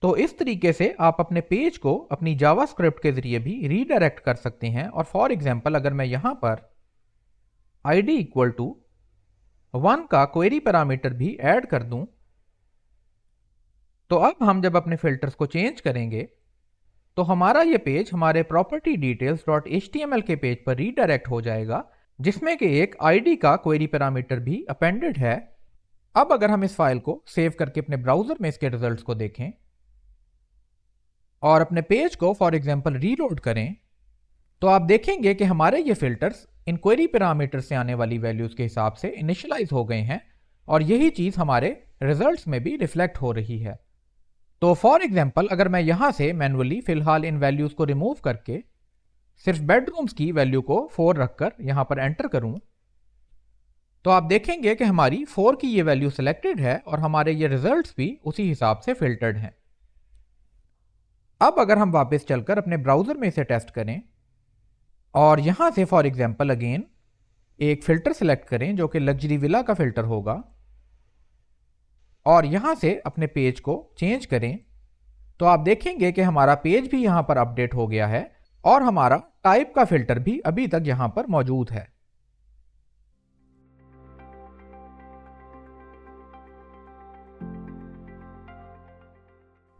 तो इस तरीके से आप अपने पेज को अपनी जावास्क्रिप्ट के जरिए भी रीडायरेक्ट कर सकते हैं। और फॉर एग्जांपल अगर मैं यहां पर id इक्वल टू 1 का क्वेरी पैरामीटर भी ऐड कर दूं, तो अब हम जब अपने फिल्टर्स को चेंज करेंगे तो हमारा ये पेज हमारे प्रॉपर्टी डिटेल्स डॉट एचटीएमएल के पेज पर रीडायरेक्ट हो जाएगा, जिसमें कि एक id का क्वेरी पैरामीटर भी अपेंडेड है। अब अगर हम इस फाइल को सेव करके अपने ब्राउजर में इसके रिजल्ट्स को देखें और अपने पेज को फॉर एग्जांपल रीलोड करें, तो आप देखेंगे कि हमारे ये फिल्टर्स इन क्वेरी पैरामीटर से आने वाली वैल्यूज के हिसाब से इनिशियलाइज हो गए हैं और यही चीज हमारे रिजल्ट्स में भी रिफ्लेक्ट हो रही है। तो फॉर एग्जांपल अगर मैं यहां से मैन्युअली फिलहाल इन वैल्यूज को रिमूव करके सिर्फ बेडरूम्स की वैल्यू को 4 रखकर यहां पर एंटर करूं, तो आप देखेंगे कि हमारी 4 की ये वैल्यू सिलेक्टेड है और हमारे ये रिजल्ट्स भी उसी हिसाब से फिल्टर्ड हैं। अब अगर हम वापस चलकर अपने ब्राउजर में इसे टेस्ट करें और यहां से फॉर एग्जांपल अगेन एक फिल्टर सिलेक्ट करें जो कि लग्जरी विला का फिल्टर होगा और यहां से अपने पेज को चेंज करें, तो आप देखेंगे कि हमारा पेज भी यहां पर अपडेट हो गया है और हमारा टाइप का फिल्टर भी अभी तक यहां पर मौजूद है।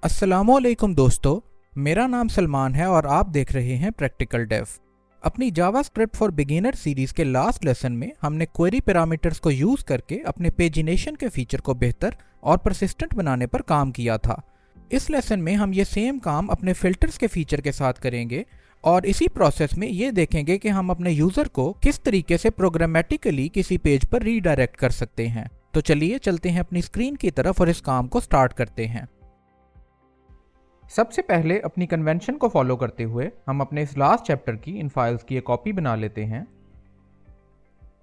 अस्सलामुअलैकुम दोस्तों, मेरा नाम सलमान है और आप देख रहे हैं प्रैक्टिकल डेव। अपनी जावास्क्रिप्ट फॉर बिगिनर सीरीज के लास्ट लेसन में हमने क्वेरी पैरामीटर्स को यूज करके अपने पेजिनेशन के फीचर को बेहतर और परसिस्टेंट बनाने पर काम किया था। इस लेसन में हम ये सेम काम अपने फिल्टर्स के फीचर के साथ करेंगे और इसी प्रोसेस में ये देखेंगे कि हम अपने यूजर को किस तरीके से प्रोग्रामेटिकली किसी पेज पर रीडायरेक्ट कर सकते हैं। तो चलिए चलते हैं अपनी स्क्रीन की तरफ और इस काम को स्टार्ट करते हैं। सबसे पहले अपनी कन्वेंशन को फॉलो करते हुए हम अपने इस लास्ट चैप्टर की इन फाइल्स की एक कॉपी बना लेते हैं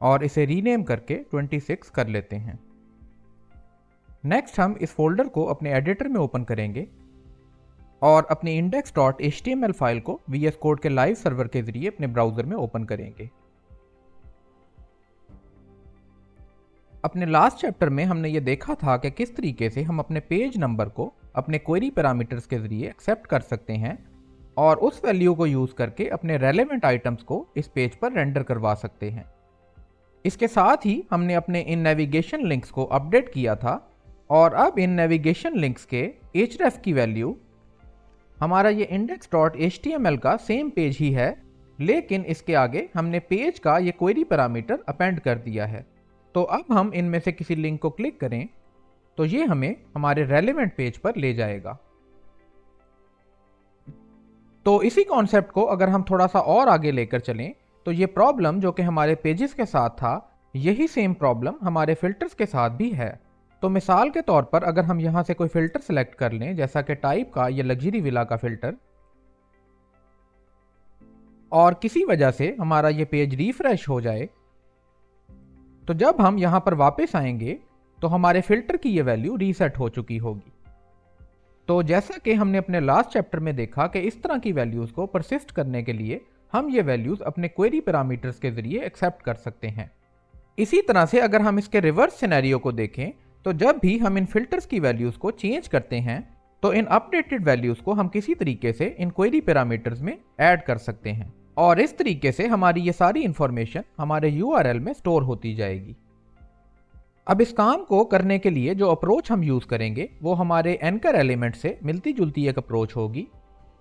और इसे रीनेम करके 26 कर लेते हैं। नेक्स्ट हम इस फोल्डर को अपने एडिटर में ओपन करेंगे और अपनी index.html फाइल को VS कोड के लाइव सर्वर के जरिए अपने ब्राउजर में ओपन करेंगे। अपने लास्ट चैप्टर में हमने ये देखा था कि किस तरीके से हम अपने पेज नंबर को अपने क्वेरी पैरामीटर्स के जरिए एक्सेप्ट कर सकते हैं और उस वैल्यू को यूज करके अपने रेलेवेंट आइटम्स को इस पेज पर रेंडर करवा सकते हैं। इसके साथ ही हमने अपने इन नेविगेशन लिंक्स को अपडेट किया था और अब इन नेविगेशन लिंक्स के href की वैल्यू हमारा ये index.html का सेम पेज ही है, लेकिन इसके आगे हमने पेज का ये क्वेरी पैरामीटर अपेंड कर दिया है। तो अब हम इनमें से किसी लिंक को क्लिक करें तो ये हमें हमारे रेलेवेंट पेज पर ले जाएगा। तो इसी कॉन्सेप्ट को अगर हम थोड़ा सा और आगे लेकर चलें तो ये प्रॉब्लम जो कि हमारे पेजेस के साथ था, यही सेम प्रॉब्लम हमारे फिल्टर्स के साथ भी है। तो मिसाल के तौर पर अगर हम यहां से कोई फिल्टर सेलेक्ट कर लें, जैसा कि टाइप का या लग्जरी विला का फिल्टर, और किसी वजह से हमारा ये पेज रिफ्रेश हो जाए, तो जब हम यहां पर वापस आएंगे तो हमारे फिल्टर की ये वैल्यू रीसेट हो चुकी होगी। तो जैसा कि हमने अपने लास्ट चैप्टर में देखा कि इस तरह की वैल्यूज को परसिस्ट करने के लिए हम ये वैल्यूज अपने क्वेरी पैरामीटर्स के जरिए एक्सेप्ट कर सकते हैं। इसी तरह से अगर हम इसके रिवर्स सिनेरियो को देखें तो जब भी हम इन फिल्टर्स की वैल्यूज को चेंज करते हैं तो इन अपडेटेड वैल्यूज को हम किसी तरीके से इन क्वेरी पैरामीटर्स में ऐड कर सकते हैं और इस तरीके से हमारी ये सारी इंफॉर्मेशन हमारे URL में स्टोर होती जाएगी। अब इस काम को करने के लिए जो अप्रोच हम यूज करेंगे वो हमारे एंकर एलिमेंट से मिलती जुलती एक अप्रोच होगी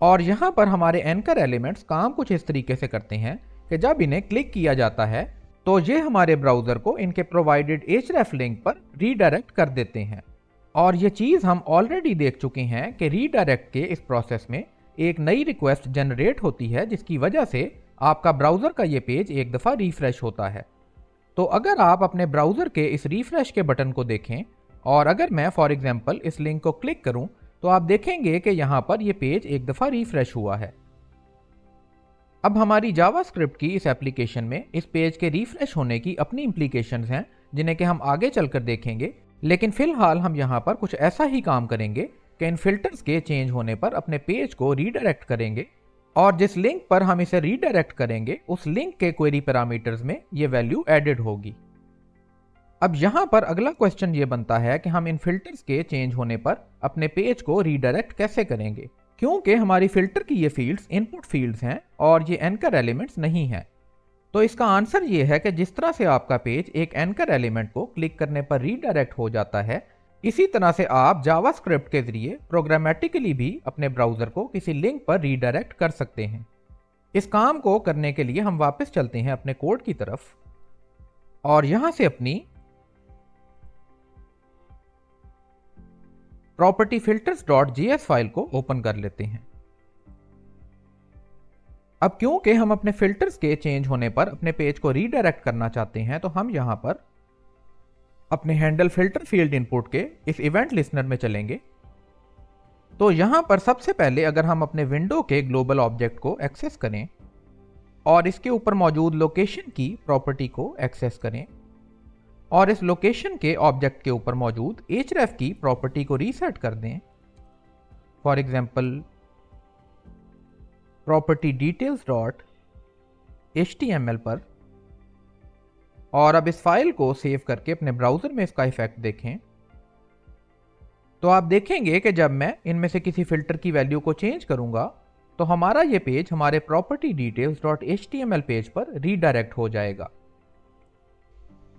और यहाँ पर हमारे एंकर एलिमेंट्स काम कुछ इस तरीके से करते हैं कि जब इन्हें क्लिक किया जाता है तो ये हमारे ब्राउजर को इनके प्रोवाइडेड href लिंक पर रीडायरेक्ट कर देते हैं। और ये चीज़ हम ऑलरेडी देख चुके हैं कि रीडायरेक्ट के इस प्रोसेस में एक नई रिक्वेस्ट जनरेट होती है, जिसकी वजह से आपका ब्राउजर का ये पेज एक दफ़ा रिफ्रेश होता है। तो अगर आप अपने ब्राउजर के इस रिफ्रेश के बटन को देखें और अगर मैं फॉर एग्जांपल इस लिंक को क्लिक करूं तो आप देखेंगे कि यहां पर यह पेज एक दफ़ा रिफ्रेश हुआ है। अब हमारी जावास्क्रिप्ट की इस एप्लीकेशन में इस पेज के रिफ्रेश होने की अपनी इम्प्लीकेशंस हैं, जिन्हें कि हम आगे चलकर देखेंगे, लेकिन फिलहाल हम यहां पर कुछ ऐसा ही काम करेंगे कि इन फिल्टर्स के चेंज होने पर अपने पेज को रीडायरेक्ट करेंगे और जिस लिंक पर हम इसे रीडायरेक्ट करेंगे उस लिंक के क्वेरी पैरामीटर्स में ये वैल्यू एडेड होगी। अब यहाँ पर अगला क्वेश्चन ये बनता है कि हम इन फिल्टर्स के चेंज होने पर अपने पेज को रीडायरेक्ट कैसे करेंगे, क्योंकि हमारी फिल्टर की ये फील्ड्स इनपुट फील्ड्स हैं और ये एंकर एलिमेंट्स नहीं हैं। तो इसका आंसर ये है कि जिस तरह से आपका पेज एक एंकर एलिमेंट को क्लिक करने पर रीडायरेक्ट हो जाता है, इसी तरह से आप जावास्क्रिप्ट के जरिए प्रोग्रामेटिकली भी अपने ब्राउजर को किसी लिंक पर रीडायरेक्ट कर सकते हैं। इस काम को करने के लिए हम वापस चलते हैं अपने कोड की तरफ और यहां से अपनी प्रॉपर्टी filters.js फाइल को ओपन कर लेते हैं। अब क्योंकि हम अपने फिल्टर्स के चेंज होने पर अपने पेज को रीडायरेक्ट करना चाहते हैं, तो हम यहां पर अपने हैंडल फिल्टर फील्ड इनपुट के इस इवेंट लिस्नर में चलेंगे। तो यहां पर सबसे पहले अगर हम अपने विंडो के ग्लोबल ऑब्जेक्ट को एक्सेस करें और इसके ऊपर मौजूद लोकेशन की प्रॉपर्टी को एक्सेस करें और इस लोकेशन के ऑब्जेक्ट के ऊपर मौजूद href की प्रॉपर्टी को रीसेट कर दें, फॉर एग्जाम्पल प्रॉपर्टी details.html पर, और अब इस फाइल को सेव करके अपने ब्राउजर में इसका इफेक्ट देखें, तो आप देखेंगे कि जब मैं इनमें से किसी फिल्टर की वैल्यू को चेंज करूंगा तो हमारा ये पेज हमारे प्रॉपर्टी details.html पेज पर रीडायरेक्ट हो जाएगा।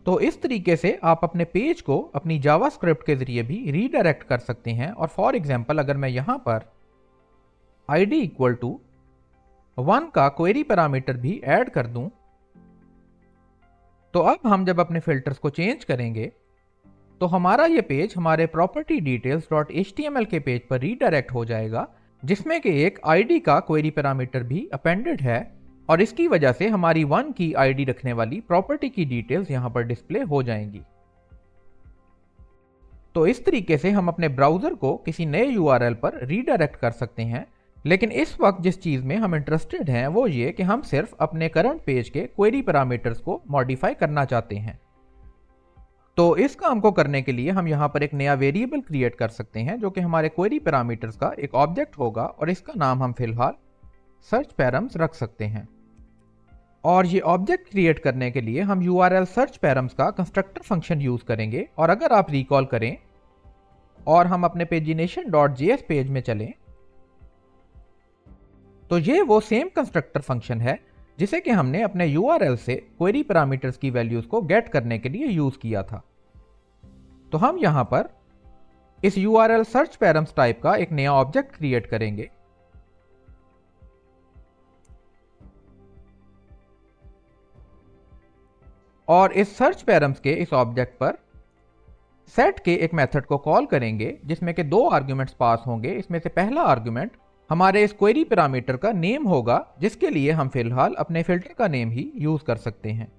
तो इस तरीके से आप अपने पेज को अपनी जावास्क्रिप्ट के जरिए भी रीडायरेक्ट कर सकते हैं। और फॉर एग्जांपल अगर मैं यहां पर id इक्वल टू 1 का क्वेरी पैरामीटर भी ऐड कर दूं, तो अब हम जब अपने फिल्टर्स को चेंज करेंगे तो हमारा ये पेज हमारे प्रॉपर्टी details.html के पेज पर रीडायरेक्ट हो जाएगा, जिसमें कि एक id का क्वेरी पैरामीटर भी अपेंडेड है और इसकी वजह से हमारी 1 की id रखने वाली प्रॉपर्टी की डिटेल्स यहां पर डिस्प्ले हो जाएंगी। तो इस तरीके से हम अपने ब्राउजर को किसी नए URL पर रीडायरेक्ट कर सकते हैं। लेकिन इस वक्त जिस चीज में हम इंटरेस्टेड हैं वो ये कि हम सिर्फ अपने करंट पेज के क्वेरी पैरामीटर्स को मॉडिफाई करना चाहते हैं। तो इस काम को करने के लिए हम यहां पर एक नया वेरिएबल क्रिएट कर सकते हैं जो कि हमारे क्वेरी पैरामीटर्स का एक ऑब्जेक्ट होगा और इसका नाम हम फिलहाल सर्च पैरम्स रख सकते हैं। और ये ऑब्जेक्ट क्रिएट करने के लिए हम URL सर्च पैरम्स का कंस्ट्रक्टर फंक्शन यूज करेंगे। और अगर आप रिकॉल करें और हम अपने pagination.js पेज में चलें, तो ये वो सेम कंस्ट्रक्टर फंक्शन है जिसे कि हमने अपने URL से क्वेरी पैरामीटर्स की वैल्यूज को गेट करने के लिए यूज किया था। तो हम यहां पर इस URL सर्च पैरम्स टाइप का एक नया ऑब्जेक्ट क्रिएट करेंगे और इस सर्च पैरम्स के इस ऑब्जेक्ट पर सेट के एक मेथड को कॉल करेंगे जिसमें के 2 आर्ग्यूमेंट्स पास होंगे। इसमें से पहला आर्ग्यूमेंट हमारे इस क्वेरी पैरामीटर का नेम होगा, जिसके लिए हम फिलहाल अपने फिल्टर का नेम ही यूज कर सकते हैं।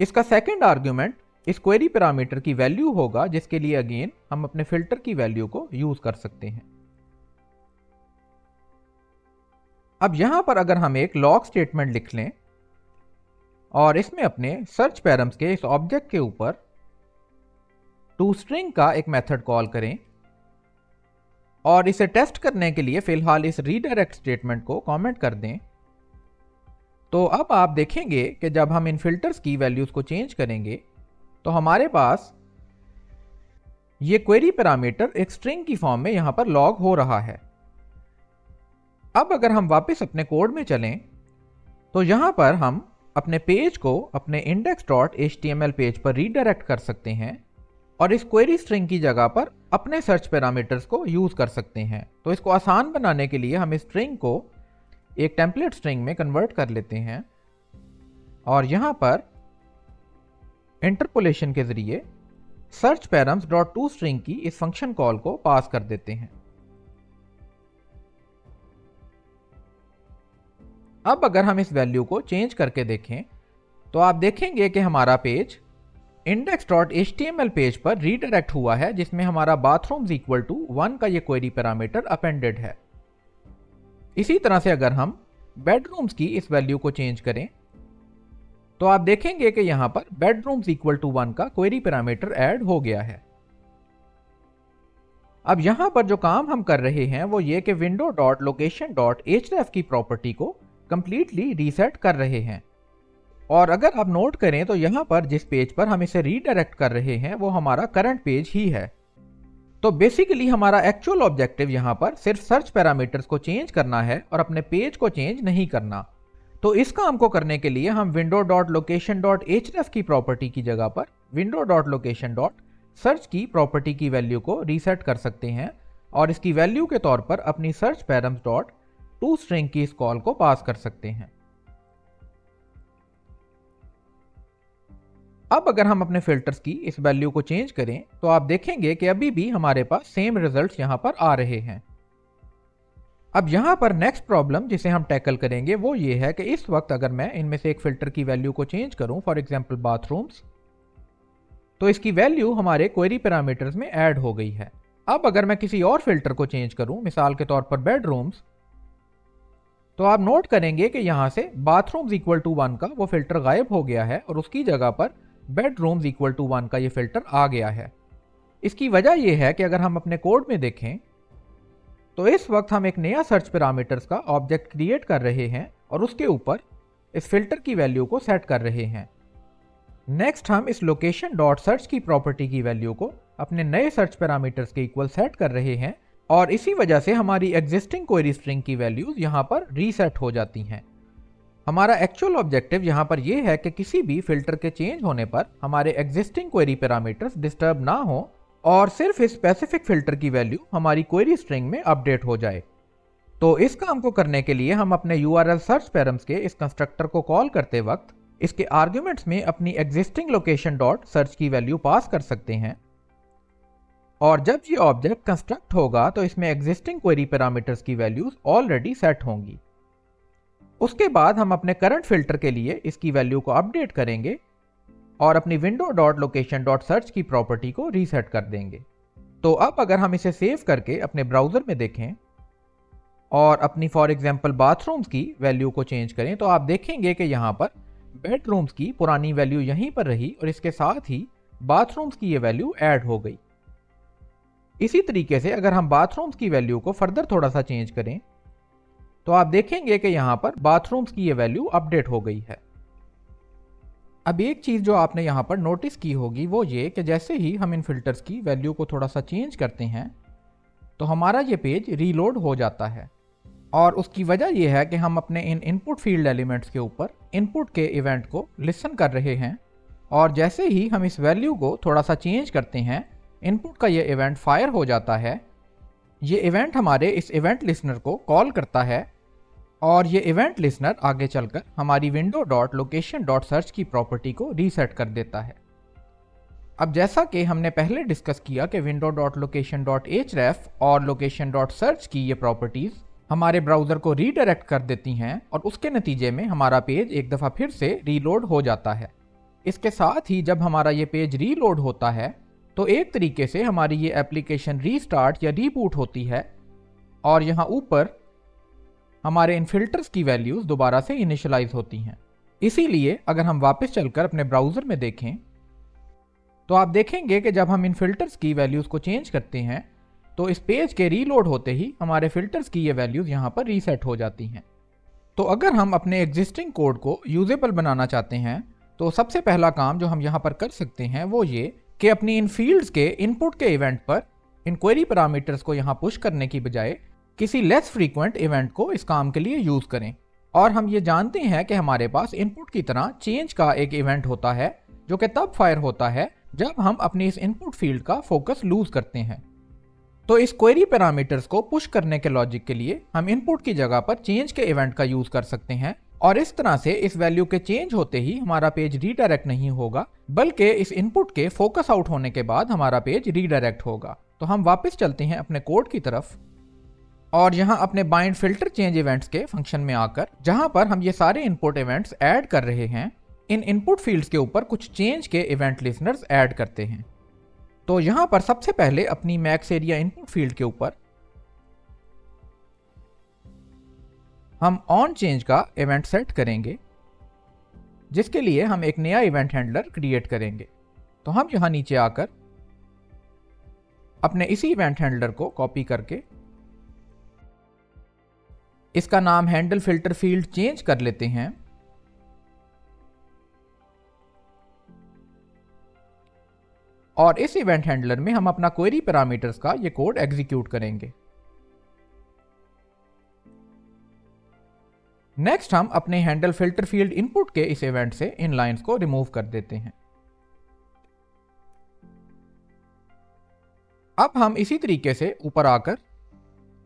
इसका सेकंड आर्ग्यूमेंट इस क्वेरी पैरामीटर की वैल्यू होगा, जिसके लिए अगेन हम अपने फिल्टर की वैल्यू को यूज कर सकते हैं। अब यहां पर अगर हम एक लॉग स्टेटमेंट लिख लें और इसमें अपने सर्च पैरम्स के इस ऑब्जेक्ट के ऊपर toString का एक मेथड कॉल करें और इसे टेस्ट करने के लिए फिलहाल इस रीडायरेक्ट स्टेटमेंट को कमेंट कर दें, तो अब आप देखेंगे कि जब हम इन फिल्टर्स की वैल्यूज को चेंज करेंगे तो हमारे पास ये क्वेरी पैरामीटर एक स्ट्रिंग की फॉर्म में यहां पर लॉग हो रहा है। अब अगर हम वापस अपने कोड में चलें तो यहां पर हम अपने पेज को अपने index.html पेज पर रीडायरेक्ट कर सकते हैं और इस क्वेरी स्ट्रिंग की जगह पर अपने सर्च पैरामीटर्स को यूज कर सकते हैं। तो इसको आसान बनाने के लिए हम इस स्ट्रिंग को एक टेम्पलेट स्ट्रिंग में कन्वर्ट कर लेते हैं और यहां पर इंटरपोलेशन के जरिए search params dot to string की इस फंक्शन कॉल को पास कर देते हैं। अब अगर हम इस वैल्यू को चेंज करके देखें तो आप देखेंगे कि हमारा पेज index.html पेज पर रीडायरेक्ट हुआ है, जिसमें हमारा bathrooms इक्वल टू 1 का ये क्वेरी पैरामीटर अपेंडेड है। इसी तरह से अगर हम bedrooms की इस वैल्यू को चेंज करें तो आप देखेंगे कि यहां पर bedrooms इक्वल टू 1 का क्वेरी पैरामीटर ऐड हो गया है। अब यहां पर जो काम हम कर रहे हैं वो ये कि window.location.href की प्रॉपर्टी को कंप्लीटली रीसेट कर रहे हैं और अगर आप नोट करें तो यहाँ पर जिस पेज पर हम इसे रीडायरेक्ट कर रहे हैं वो हमारा करंट पेज ही है। तो बेसिकली हमारा एक्चुअल ऑब्जेक्टिव यहाँ पर सिर्फ सर्च पैरामीटर्स को चेंज करना है और अपने पेज को चेंज नहीं करना। तो इस काम को करने के लिए हम window.location.href की प्रॉपर्टी की जगह पर window.location.search की प्रॉपर्टी की वैल्यू को रीसेट कर सकते हैं और इसकी वैल्यू के तौर पर अपनी सर्च params.toString की इस कॉल को पास कर सकते हैं। अब अगर हम अपने फिल्टर्स की इस वैल्यू को चेंज करें तो आप देखेंगे कि अभी भी हमारे पास सेम रिजल्ट्स यहां पर आ रहे हैं। अब यहां पर नेक्स्ट प्रॉब्लम जिसे हम टैकल करेंगे वो ये है कि इस वक्त अगर मैं इनमें से एक फिल्टर की वैल्यू को चेंज करूं, फॉर एग्जांपल बाथरूम्स, तो इसकी वैल्यू हमारे क्वेरी पैरामीटर्स में ऐड हो गई है। अब अगर मैं किसी और फिल्टर को चेंज करूं, मिसाल के तौर पर बेडरूम्स, तो आप नोट करेंगे कि यहां से बाथरूम्स इक्वल टू 1 का वो फिल्टर गायब हो गया है और उसकी जगह पर बेडरूम्स इक्वल टू 1 का ये फिल्टर आ गया है। इसकी वजह यह है कि अगर हम अपने कोड में देखें तो इस वक्त हम एक नया सर्च पैरामीटर्स का ऑब्जेक्ट क्रिएट कर रहे हैं और उसके ऊपर इस फिल्टर की वैल्यू को सेट कर रहे हैं। नेक्स्ट हम इस लोकेशन डॉट सर्च की प्रॉपर्टी की वैल्यू को अपने नए सर्च पैरामीटर्स के इक्वल सेट कर रहे हैं और इसी वजह से हमारी एग्जिस्टिंग क्वेरी स्ट्रिंग की वैल्यूज यहां पर रीसेट हो जाती हैं। हमारा एक्चुअल ऑब्जेक्टिव यहां पर यह है कि किसी भी फिल्टर के चेंज होने पर हमारे एग्जिस्टिंग क्वेरी पैरामीटर्स डिस्टर्ब ना हो और सिर्फ इस स्पेसिफिक फिल्टर की वैल्यू हमारी क्वेरी स्ट्रिंग में अपडेट हो जाए। तो इस काम को करने के लिए हम अपने URL सर्च पैरम्स के इस कंस्ट्रक्टर को कॉल करते वक्त इसके आर्ग्यूमेंट्स में अपनी एग्जिस्टिंग लोकेशन डॉट सर्च की वैल्यू पास कर सकते हैं और जब ये ऑब्जेक्ट कंस्ट्रक्ट होगा तो इसमें एग्जिस्टिंग क्वेरी पैरामीटर्स की वैल्यूज ऑलरेडी सेट होंगी। उसके बाद हम अपने करंट फिल्टर के लिए इसकी वैल्यू को अपडेट करेंगे और अपनी window.location.search की प्रॉपर्टी को रीसेट कर देंगे। तो अब अगर हम इसे सेव करके अपने ब्राउजर में देखें और अपनी फॉर एग्जांपल बाथरूम्स की वैल्यू को चेंज करें तो आप देखेंगे कि यहाँ पर बेडरूम्स की पुरानी वैल्यू यहीं पर रही और इसके साथ ही बाथरूम्स की ये वैल्यू ऐड हो गई। इसी तरीके से अगर हम बाथरूम्स की वैल्यू को फर्दर थोड़ा सा चेंज करें तो आप देखेंगे कि यहां पर बाथरूम्स की ये वैल्यू अपडेट हो गई है। अब एक चीज जो आपने यहां पर नोटिस की होगी वो ये कि जैसे ही हम इन फिल्टर्स की वैल्यू को थोड़ा सा चेंज करते हैं तो हमारा ये पेज रीलोड हो जाता है और उसकी वजह यह है कि हम अपने इन इनपुट फील्ड एलिमेंट्स के ऊपर इनपुट के इवेंट को लिसन कर रहे हैं और जैसे ही हम इस वैल्यू को थोड़ा सा चेंज करते हैं इनपुट का ये इवेंट फायर हो जाता है। ये इवेंट हमारे इस इवेंट लिसनर को कॉल करता है और ये इवेंट लिसनर आगे चलकर हमारी window.location.search की प्रॉपर्टी को रीसेट कर देता है। अब जैसा कि हमने पहले डिस्कस किया कि window.location.href और location.search की ये प्रॉपर्टीज हमारे ब्राउजर को रीडायरेक्ट कर देती हैं और उसके नतीजे में हमारा पेज एक दफ़ा फिर से रीलोड हो जाता है। इसके साथ ही जब हमारा ये पेज रीलोड होता है तो एक तरीके से हमारी ये एप्लीकेशन रीस्टार्ट या रीबूट होती है और यहाँ ऊपर हमारे इन फिल्टर्स की वैल्यूज दोबारा से इनिशियलाइज होती हैं। इसीलिए अगर हम वापस चलकर अपने ब्राउजर में देखें तो आप देखेंगे कि जब हम इन फिल्टर्स की वैल्यूज को चेंज करते हैं तो इस पेज के रीलोड होते ही हमारे फिल्टर्स की ये वैल्यूज यहाँ पर रीसेट हो जाती हैं। तो अगर हम अपने एग्जिस्टिंग कोड को यूजेबल बनाना चाहते हैं तो सबसे पहला काम जो हम यहाँ पर कर सकते हैं वो ये कि अपनी इन फील्ड्स के इनपुट के इवेंट पर इन क्वेरी पैरामीटर्स को यहाँ पुश करने की बजाय किसी लेस फ्रीक्वेंट इवेंट को इस काम के लिए यूज करें। और हम ये जानते हैं कि हमारे पास इनपुट की तरह चेंज का एक इवेंट होता है जो कि तब फायर होता है जब हम अपनी इस इनपुट फील्ड का फोकस लूज करते हैं। तो इस क्वेरी पैरामीटर्स को पुश करने के लॉजिक के लिए हम इनपुट की जगह पर चेंज के इवेंट का यूज कर सकते हैं और इस तरह से इस वैल्यू के चेंज होते ही हमारा पेज रीडायरेक्ट नहीं होगा बल्कि इस इनपुट के फोकस आउट होने के बाद हमारा पेज रीडायरेक्ट होगा। तो हम वापस चलते हैं अपने कोड की तरफ और यहाँ अपने बाइंड फिल्टर चेंज इवेंट्स के फंक्शन में आकर जहां पर हम ये सारे इनपुट इवेंट्स ऐड कर रहे हैं इन इनपुट फील्ड्स के ऊपर कुछ चेंज के इवेंट लिसनर्स ऐड करते हैं। तो यहाँ पर सबसे पहले अपनी मैक्स एरिया इनपुट फील्ड के ऊपर हम ऑन चेंज का इवेंट सेट करेंगे जिसके लिए हम एक नया इवेंट हैंडलर क्रिएट करेंगे। तो हम यहाँ नीचे आकर अपने इसी इवेंट हैंडलर को कॉपी करके इसका नाम हैंडल फिल्टर फील्ड चेंज कर लेते हैं और इस इवेंट हैंडलर में हम अपना क्वेरी पैरामीटर्स का ये कोड एग्जीक्यूट करेंगे। नेक्स्ट हम अपने हैंडल फिल्टर फील्ड इनपुट के इस इवेंट से इन लाइंस को रिमूव कर देते हैं। अब हम इसी तरीके से ऊपर आकर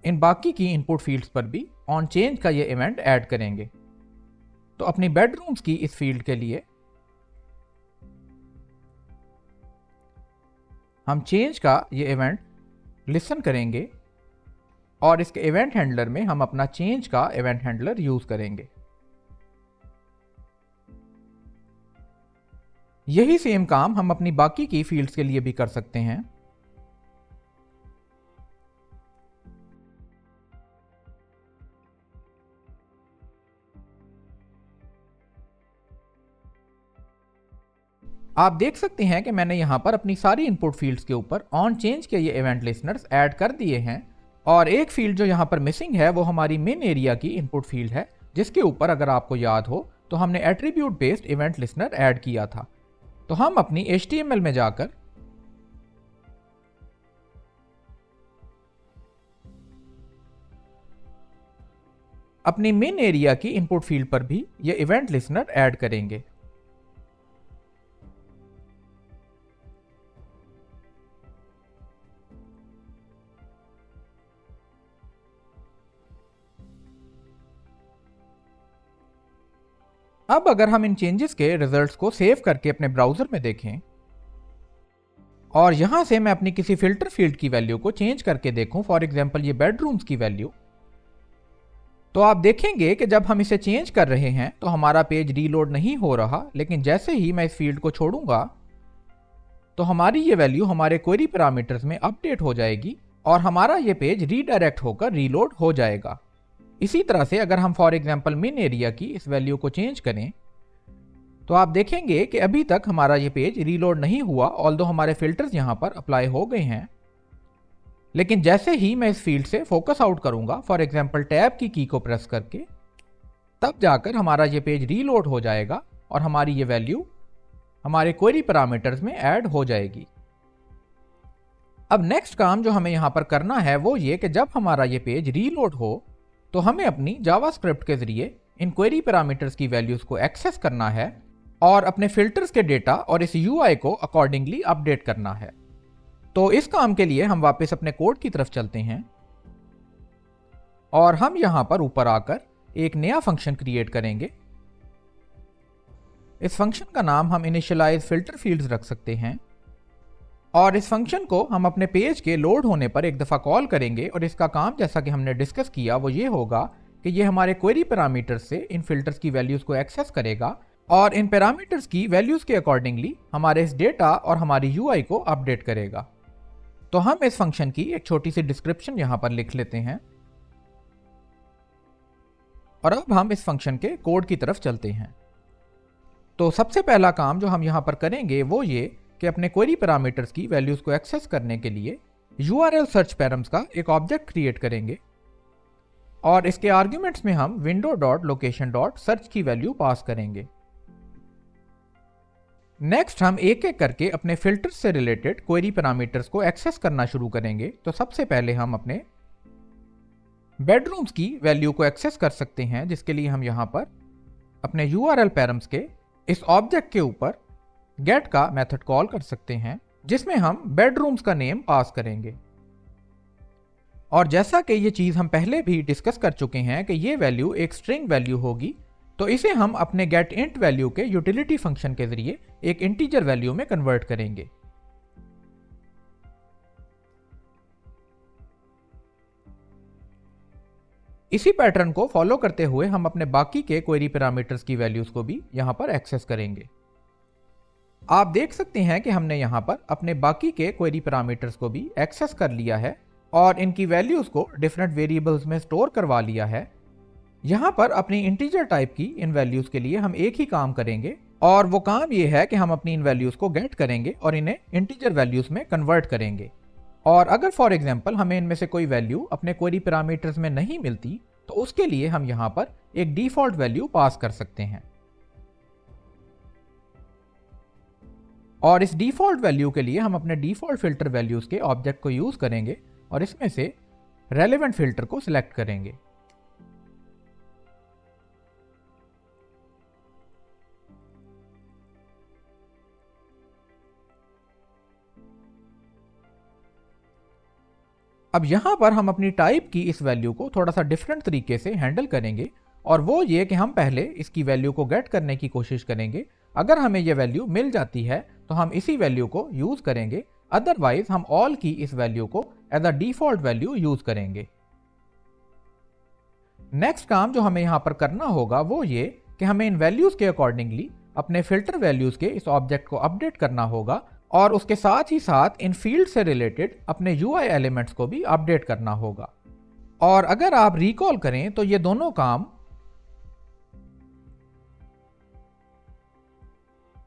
इन बाकी की इनपुट फील्ड्स पर भी ऑन चेंज का ये इवेंट ऐड करेंगे। तो अपनी बेडरूम्स की इस फील्ड के लिए हम चेंज का ये इवेंट लिसन करेंगे और इसके इवेंट हैंडलर में हम अपना चेंज का इवेंट हैंडलर यूज करेंगे। यही सेम काम हम अपनी बाकी की फील्ड्स के लिए भी कर सकते हैं। आप देख सकते हैं कि मैंने यहां पर अपनी सारी इनपुट फील्ड्स के ऊपर ऑन चेंज के ये इवेंट लिसनर्स ऐड कर दिए हैं और एक फील्ड जो यहां पर मिसिंग है वो हमारी मेन एरिया की इनपुट फील्ड है, जिसके ऊपर अगर आपको याद हो तो हमने attribute based event listener add किया था। तो हम अपनी HTML में जाकर अपनी मेन एरिया की इनपुट फील्ड पर भी ये इवेंट लिसनर ऐड करेंगे। अब अगर हम इन चेंजेस के रिजल्ट्स को सेव करके अपने ब्राउजर में देखें और यहां से मैं अपनी किसी फिल्टर फील्ड की वैल्यू को चेंज करके देखूं, फॉर एग्जांपल ये बेडरूम्स की वैल्यू, तो आप देखेंगे कि जब हम इसे चेंज कर रहे हैं तो हमारा पेज रीलोड नहीं हो रहा, लेकिन जैसे ही मैं इस फील्ड को छोड़ूंगा तो हमारी ये वैल्यू हमारे क्वेरी पैरामीटर्स में अपडेट हो जाएगी और हमारा ये पेज रीडायरेक्ट होकर रीलोड हो जाएगा। इसी तरह से अगर हम फॉर एग्जांपल मेन एरिया की इस वैल्यू को चेंज करें तो आप देखेंगे कि अभी तक हमारा ये पेज रीलोड नहीं हुआ, ऑल्दो हमारे फिल्टर्स यहां पर अप्लाई हो गए हैं। लेकिन जैसे ही मैं इस फील्ड से फोकस आउट करूंगा, फॉर एग्जांपल टैब की को प्रेस करके, तब जाकर हमारा ये पेज रीलोड हो जाएगा और हमारी ये वैल्यू हमारे क्वेरी पैरामीटर्स में ऐड हो जाएगी। अब नेक्स्ट काम जो हमें यहां पर करना है वो ये कि जब हमारा ये पेज रीलोड हो तो हमें अपनी जावास्क्रिप्ट के जरिए इन क्वेरी पैरामीटर्स की वैल्यूज को एक्सेस करना है और अपने फिल्टर्स के डेटा और इस यूआई को अकॉर्डिंगली अपडेट करना है। तो इस काम के लिए हम वापस अपने कोड की तरफ चलते हैं और हम यहां पर ऊपर आकर एक नया फंक्शन क्रिएट करेंगे। इस फंक्शन का नाम हम इनिशियलाइज फिल्टर फील्ड्स रख सकते हैं और इस फंक्शन को हम अपने पेज के लोड होने पर एक दफा कॉल करेंगे और इसका काम जैसा कि हमने डिस्कस किया वो ये होगा कि ये हमारे क्वेरी पैरामीटर्स से इन फिल्टर्स की वैल्यूज को एक्सेस करेगा और इन पैरामीटर्स की वैल्यूज के अकॉर्डिंगली हमारे इस डेटा और हमारी यूआई को अपडेट करेगा। तो हम इस फंक्शन की एक छोटी सी डिस्क्रिप्शन यहां पर लिख लेते हैं और अब हम इस फंक्शन के कोड की तरफ चलते हैं। तो सबसे पहला काम जो हम यहां पर करेंगे वो ये कि अपने क्वेरी पैरामीटर्स की वैल्यूज को एक्सेस करने के लिए URL सर्च पैरम्स का एक ऑब्जेक्ट क्रिएट करेंगे और इसके आर्ग्यूमेंट्स में हम window.location.search की वैल्यू पास करेंगे। नेक्स्ट हम एक एक करके अपने फिल्टर्स से रिलेटेड क्वेरी पैरामीटर्स को एक्सेस करना शुरू करेंगे। तो सबसे पहले हम अपने बेडरूम्स की वैल्यू को एक्सेस कर सकते हैं, जिसके लिए हम यहां पर अपने URL पैरम्स के इस ऑब्जेक्ट के ऊपर गेट का मेथड कॉल कर सकते हैं, जिसमें हम बेडरूम्स का नेम पास करेंगे। और जैसा कि ये चीज हम पहले भी डिस्कस कर चुके हैं कि ये वैल्यू एक स्ट्रिंग वैल्यू होगी, तो इसे हम अपने गेट इंट वैल्यू के यूटिलिटी फंक्शन के जरिए एक इंटीजर वैल्यू में कन्वर्ट करेंगे। इसी पैटर्न को फॉलो करते हुए हम अपने बाकी के क्वेरी पैरामीटर्स की वैल्यूज को भी यहां पर एक्सेस करेंगे। आप देख सकते हैं कि हमने यहां पर अपने बाकी के क्वेरी पैरामीटर्स को भी एक्सेस कर लिया है और इनकी वैल्यूज को डिफरेंट वेरिएबल्स में स्टोर करवा लिया है। यहां पर अपनी इंटीजर टाइप की इन वैल्यूज के लिए हम एक ही काम करेंगे और वो काम ये है कि हम अपनी इन वैल्यूज को गेट करेंगे और इन्हें इंटीजर वैल्यूज में कन्वर्ट करेंगे। और अगर फॉर एग्जांपल हमें इनमें से कोई वैल्यू अपने क्वेरी पैरामीटर्स में नहीं मिलती तो उसके लिए हम यहां पर एक डिफॉल्ट वैल्यू पास कर सकते हैं। और इस डिफ़ॉल्ट वैल्यू के लिए हम अपने डिफ़ॉल्ट फ़िल्टर वैल्यूज़ के ऑब्जेक्ट को यूज़ करेंगे और इसमें से रेलेवेंट फ़िल्टर को सिलेक्ट करेंगे। अब यहां पर हम अपनी टाइप की इस वैल्यू को थोड़ा सा डिफरेंट तरीके से हैंडल करेंगे, और वो ये कि हम पहले इसकी वैल्यू को गेट करने की कोशिश करेंगे। अगर हमें ये वैल्यू मिल जाती है तो हम इसी वैल्यू को यूज करेंगे, अदरवाइज हम ऑल की इस वैल्यू को as a default value use करेंगे। नेक्स्ट काम जो हमें यहां पर करना होगा वो ये कि हमें इन वैल्यूज के अकॉर्डिंगली अपने फिल्टर वैल्यूज के इस ऑब्जेक्ट को अपडेट करना होगा, और उसके साथ ही साथ इन फील्ड से रिलेटेड अपने यूआई एलिमेंट्स को भी अपडेट करना होगा। और अगर आप रिकॉल करें तो ये दोनों काम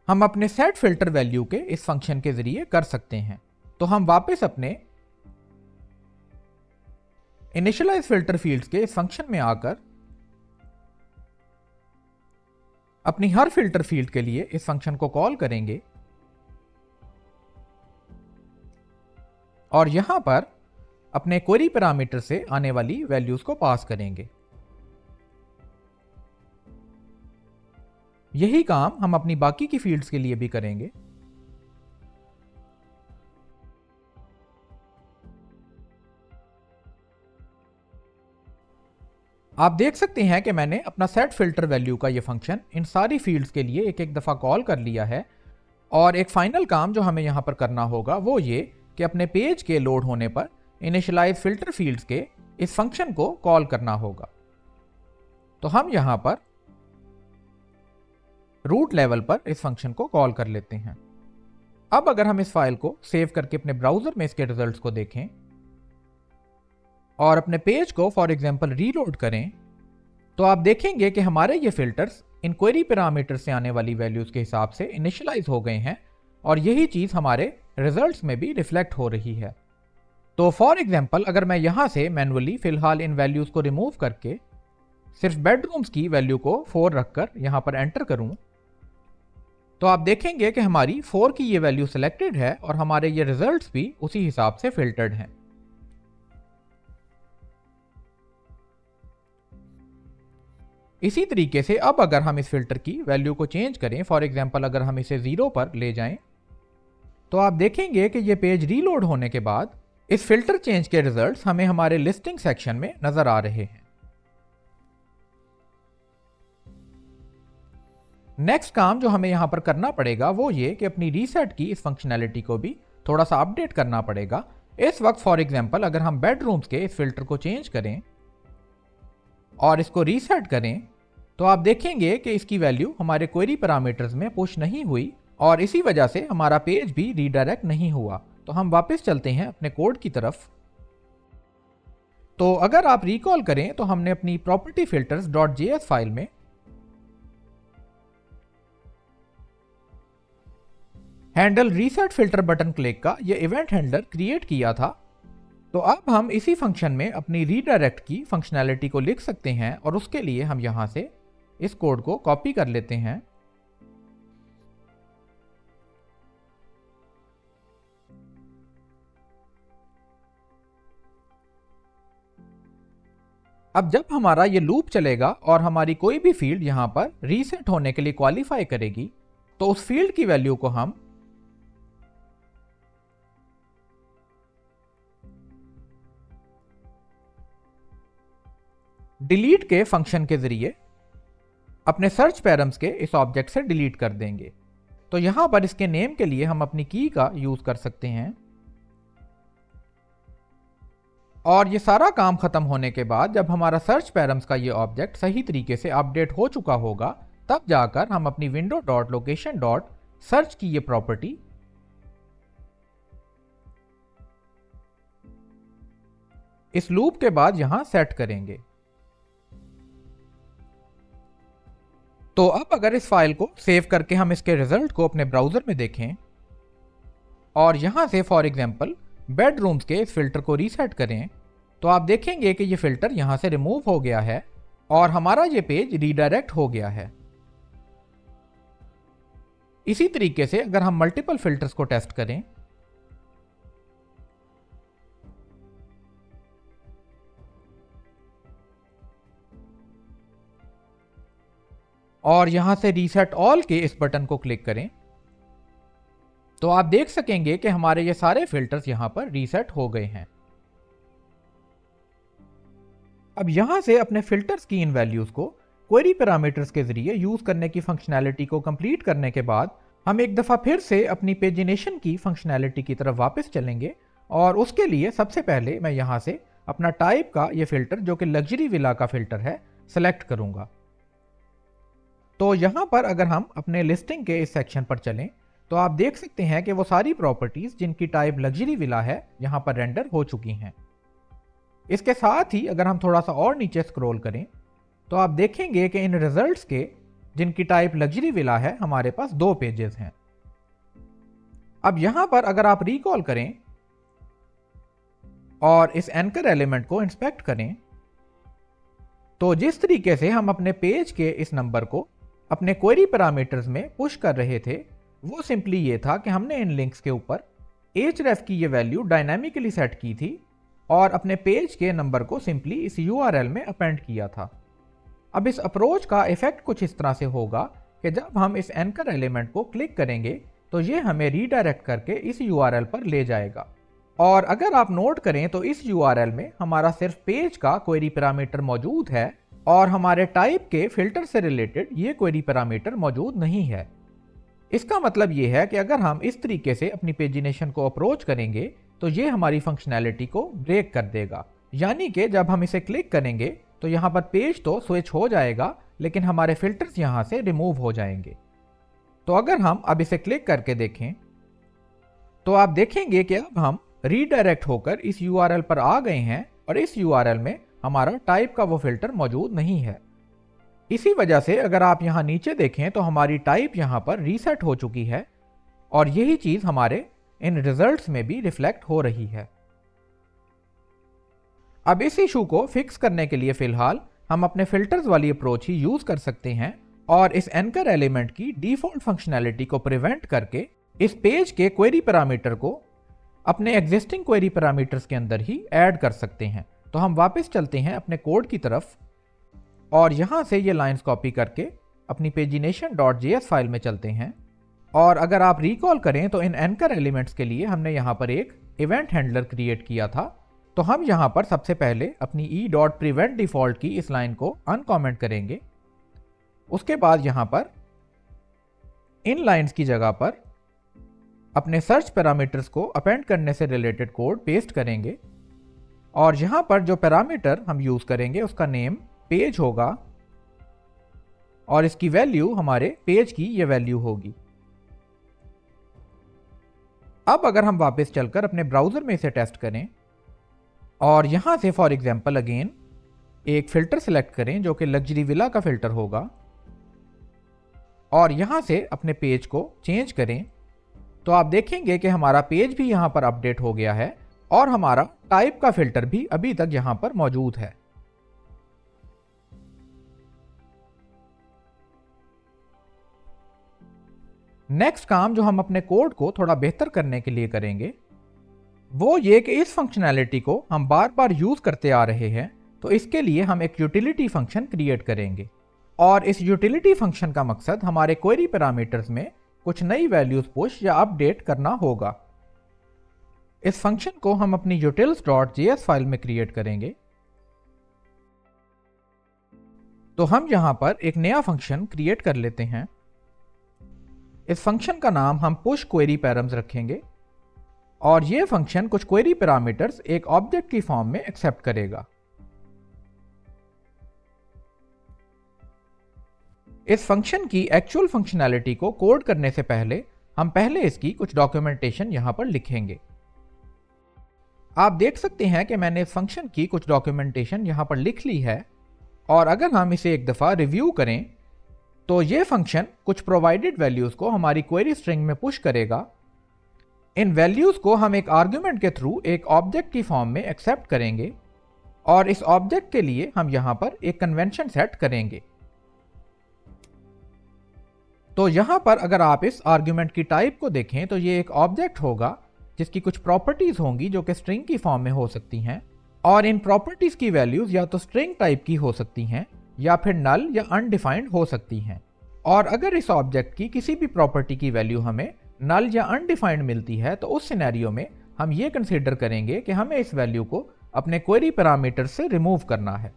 हम अपने सेट फिल्टर वैल्यू के इस फंक्शन के जरिए कर सकते हैं। तो हम वापस अपने इनिशियलाइज फिल्टर फील्ड्स के इस फंक्शन में आकर अपनी हर फिल्टर फील्ड के लिए इस फंक्शन को कॉल करेंगे और यहां पर अपने क्वेरी पैरामीटर से आने वाली वैल्यूज को पास करेंगे। यही काम हम अपनी बाकी की फील्ड्स के लिए भी करेंगे। आप देख सकते हैं कि मैंने अपना सेट फिल्टर वैल्यू का ये फंक्शन इन सारी फील्ड्स के लिए एक एक दफा कॉल कर लिया है। और एक फाइनल काम जो हमें यहां पर करना होगा वो ये कि अपने पेज के लोड होने पर इनिशियलाइज फिल्टर फील्ड्स के इस फंक्शन को कॉल करना होगा। तो हम यहां पर रूट लेवल पर इस फंक्शन को कॉल कर लेते हैं। अब अगर हम इस फाइल को सेव करके अपने ब्राउजर में इसके रिजल्ट्स को देखें और अपने पेज को फॉर एग्जांपल रीलोड करें, तो आप देखेंगे कि हमारे ये फिल्टर्स इन क्वेरी पैरामीटर से आने वाली वैल्यूज के हिसाब से इनिशियलाइज हो गए हैं, और यही चीज हमारे रिजल्ट्स में भी रिफ्लेक्ट हो रही है। तो फॉर एग्जांपल अगर मैं यहां से मैन्युअली फिलहाल इन वैल्यूज को रिमूव करके सिर्फ बेडरूम्स की वैल्यू को 4 रखकर यहां पर एंटर करूं, तो आप देखेंगे कि हमारी 4 की ये वैल्यू सिलेक्टेड है और हमारे ये रिजल्ट्स भी उसी हिसाब से फिल्टर्ड हैं। इसी तरीके से अब अगर हम इस फिल्टर की वैल्यू को चेंज करें, फॉर एग्जांपल अगर हम इसे 0 पर ले जाएं, तो आप देखेंगे कि ये पेज रीलोड होने के बाद इस फिल्टर चेंज के रिजल्ट्स हमें हमारे लिस्टिंग सेक्शन में नजर आ रहे हैं। नेक्स्ट काम जो हमें यहां पर करना पड़ेगा वो ये कि अपनी रीसेट की इस फंक्शनैलिटी को भी थोड़ा सा अपडेट करना पड़ेगा। इस वक्त फॉर एग्जांपल अगर हम बेडरूम्स के इस फिल्टर को चेंज करें और इसको रीसेट करें, तो आप देखेंगे कि इसकी वैल्यू हमारे क्वेरी पैरामीटर्स में पुश नहीं हुई और इसी वजह से हमारा पेज भी रीडायरेक्ट नहीं हुआ। तो हम वापस चलते हैं अपने कोड की तरफ। तो अगर आप रिकॉल करें तो हमने अपनी प्रॉपर्टी फिल्टर्स .js फाइल में handle reset filter button click का यह इवेंट हैंडलर क्रिएट किया था। तो अब हम इसी फंक्शन में अपनी रीडायरेक्ट की फंक्शनैलिटी को लिख सकते हैं, और उसके लिए हम यहां से इस कोड को कॉपी कर लेते हैं अब जब हमारा ये लूप चलेगा और हमारी कोई भी फील्ड यहां पर रीसेट होने के लिए क्वालिफाई करेगी, तो उस फील्ड की वैल्यू को हम डिलीट के फंक्शन के जरिए अपने सर्च पैरम्स के इस ऑब्जेक्ट से डिलीट कर देंगे। तो यहां पर इसके नेम के लिए हम अपनी की का यूज कर सकते हैं, और ये सारा काम खत्म होने के बाद जब हमारा सर्च पैरम्स का ये ऑब्जेक्ट सही तरीके से अपडेट हो चुका होगा, तब जाकर हम अपनी window dot location dot search की ये प्रॉपर्टी इस लूप के बाद यहां सेट करेंगे। तो अब अगर इस फाइल को सेव करके हम इसके रिजल्ट को अपने ब्राउजर में देखें और यहां से फॉर एग्जांपल बेडरूम्स के इस फिल्टर को रीसेट करें, तो आप देखेंगे कि ये फिल्टर यहां से रिमूव हो गया है और हमारा ये पेज रीडायरेक्ट हो गया है। इसी तरीके से अगर हम मल्टीपल फिल्टर्स को टेस्ट करें, और यहां से रीसेट ऑल के इस बटन को क्लिक करें, तो आप देख सकेंगे कि हमारे ये सारे फिल्टर्स यहां पर रीसेट हो गए हैं। अब यहां से अपने फिल्टर्स की इन वैल्यूज को क्वेरी पैरामीटर्स के जरिए यूज करने की फंक्शनैलिटी को कंप्लीट करने के बाद हम एक दफा फिर से अपनी पेजिनेशन की फंक्शनैलिटी की तरफ वापस चलेंगे, और उसके लिए सबसे पहले मैं यहां से अपना टाइप का ये फिल्टर जो कि लग्जरी विला का फिल्टर है सेलेक्ट करूंगा। तो यहां पर अगर हम अपने लिस्टिंग के इस सेक्शन पर चलें तो आप देख सकते हैं कि वो सारी प्रॉपर्टीज जिनकी टाइप लग्जरी विला है यहां पर रेंडर हो चुकी हैं। इसके साथ ही अगर हम थोड़ा सा और नीचे स्क्रॉल करें तो आप देखेंगे कि इन रिजल्ट्स के जिनकी टाइप लग्जरी विला है हमारे पास 2 पेजेस हैं। अब यहां पर अगर आप रिकॉल करें और इस एंकर एलिमेंट को इंस्पेक्ट करें, तो जिस तरीके से हम अपने पेज के इस नंबर को अपने क्वेरी पैरामीटर्स में पुश कर रहे थे, वो सिंपली ये था कि हमने इन लिंक्स के ऊपर href की ये वैल्यू डायनामिकली सेट की थी और अपने पेज के नंबर को सिंपली इस URL में अपेंड किया था। अब इस अप्रोच का इफेक्ट कुछ इस तरह से होगा कि जब हम इस एंकर एलिमेंट को क्लिक करेंगे तो ये हमें रीडायरेक्ट करके इस URL पर ले जाएगा। और अगर आप नोट करें तो इस URL में हमारा सिर्फ पेज का क्वेरी पैरामीटर मौजूद है और हमारे टाइप के फिल्टर से रिलेटेड ये क्वेरी पैरामीटर मौजूद नहीं है। इसका मतलब ये है कि अगर हम इस तरीके से अपनी पेजिनेशन को अप्रोच करेंगे तो ये हमारी फंक्शनैलिटी को ब्रेक कर देगा, यानी कि जब हम इसे क्लिक करेंगे तो यहाँ पर पेज तो स्विच हो जाएगा लेकिन हमारे फिल्टर्स यहाँ से रिमूव हो जाएंगे। तो अगर हम अब इसे क्लिक करके देखें तो आप देखेंगे कि अब हम रीडायरेक्ट होकर इस URL पर आ गए हैं और इस URL में हमारा टाइप का वो फिल्टर मौजूद नहीं है। इसी वजह से अगर आप यहां नीचे देखें तो हमारी टाइप यहां पर रीसेट हो चुकी है और यही चीज हमारे इन रिजल्ट्स में भी रिफ्लेक्ट हो रही है। अब इस इशू को फिक्स करने के लिए फिलहाल हम अपने फिल्टर्स वाली अप्रोच ही यूज कर सकते हैं और इस एंकर एलिमेंट की डिफॉल्ट फंक्शनैलिटी को प्रिवेंट करके इस पेज के क्वेरी पैरामीटर को अपने एग्जिस्टिंग क्वेरी पैरामीटर्स के अंदर ही ऐड कर सकते हैं। तो हम वापस चलते हैं अपने कोड की तरफ और यहां से ये लाइंस कॉपी करके अपनी pagination.js फाइल में चलते हैं। और अगर आप रिकॉल करें तो इन एंकर एलिमेंट्स के लिए हमने यहां पर एक इवेंट हैंडलर क्रिएट किया था। तो हम यहां पर सबसे पहले अपनी e.preventDefault की इस लाइन को अनकमेंट करेंगे। उसके बाद यहां पर इन लाइंस की जगह पर अपने सर्च पैरामीटर्स को अपेंड करने से रिलेटेड कोड पेस्ट करेंगे और यहां पर जो पैरामीटर हम यूज करेंगे उसका नेम पेज होगा और इसकी वैल्यू हमारे पेज की ये वैल्यू होगी। अब अगर हम वापस चलकर अपने ब्राउजर में इसे टेस्ट करें और यहां से फॉर एग्जांपल अगेन एक फिल्टर सिलेक्ट करें जो कि लग्जरी विला का फिल्टर होगा और यहां से अपने पेज को चेंज करें, तो आप देखेंगे कि हमारा पेज भी यहां पर अपडेट हो गया है और हमारा टाइप का फिल्टर भी अभी तक यहां पर मौजूद है। नेक्स्ट काम जो हम अपने कोड को थोड़ा बेहतर करने के लिए करेंगे वो ये कि इस फंक्शनैलिटी को हम बार बार यूज करते आ रहे हैं, तो इसके लिए हम एक यूटिलिटी फंक्शन क्रिएट करेंगे और इस यूटिलिटी फंक्शन का मकसद हमारे क्वेरी पैरामीटर्स में कुछ नई वैल्यूज पुश या अपडेट करना होगा। इस फंक्शन को हम अपनी utils.js फाइल में क्रिएट करेंगे। तो हम यहां पर एक नया फंक्शन क्रिएट कर लेते हैं। इस फंक्शन का नाम हम पुश क्वेरी पैरम्स रखेंगे और यह फंक्शन कुछ क्वेरी पैरामीटर्स एक ऑब्जेक्ट की फॉर्म में एक्सेप्ट करेगा। इस फंक्शन की एक्चुअल फंक्शनैलिटी को कोड करने से पहले हम पहले इसकी कुछ डॉक्यूमेंटेशन यहां पर लिखेंगे। आप देख सकते हैं कि मैंने इस फंक्शन की कुछ डॉक्यूमेंटेशन यहां पर लिख ली है और अगर हम इसे एक दफा रिव्यू करें तो यह फंक्शन कुछ प्रोवाइडेड वैल्यूज को हमारी क्वेरी स्ट्रिंग में पुश करेगा। इन वैल्यूज को हम एक आर्गुमेंट के थ्रू एक ऑब्जेक्ट की फॉर्म में एक्सेप्ट करेंगे और इस ऑब्जेक्ट के लिए हम यहां पर एक कन्वेंशन सेट करेंगे। तो यहां पर अगर आप इस आर्ग्यूमेंट की टाइप को देखें तो ये एक ऑब्जेक्ट होगा जिसकी कुछ प्रॉपर्टीज होंगी जो कि स्ट्रिंग की फॉर्म में हो सकती हैं, और इन प्रॉपर्टीज की वैल्यूज या तो स्ट्रिंग टाइप की हो सकती हैं या फिर नल या अनडिफाइंड हो सकती हैं। और अगर इस ऑब्जेक्ट की किसी भी प्रॉपर्टी की वैल्यू हमें नल या अनडिफाइंड मिलती है तो उस सिनेरियो में हम ये कंसीडर करेंगे कि हमें इस वैल्यू को अपने क्वेरी पैरामीटर से रिमूव करना है।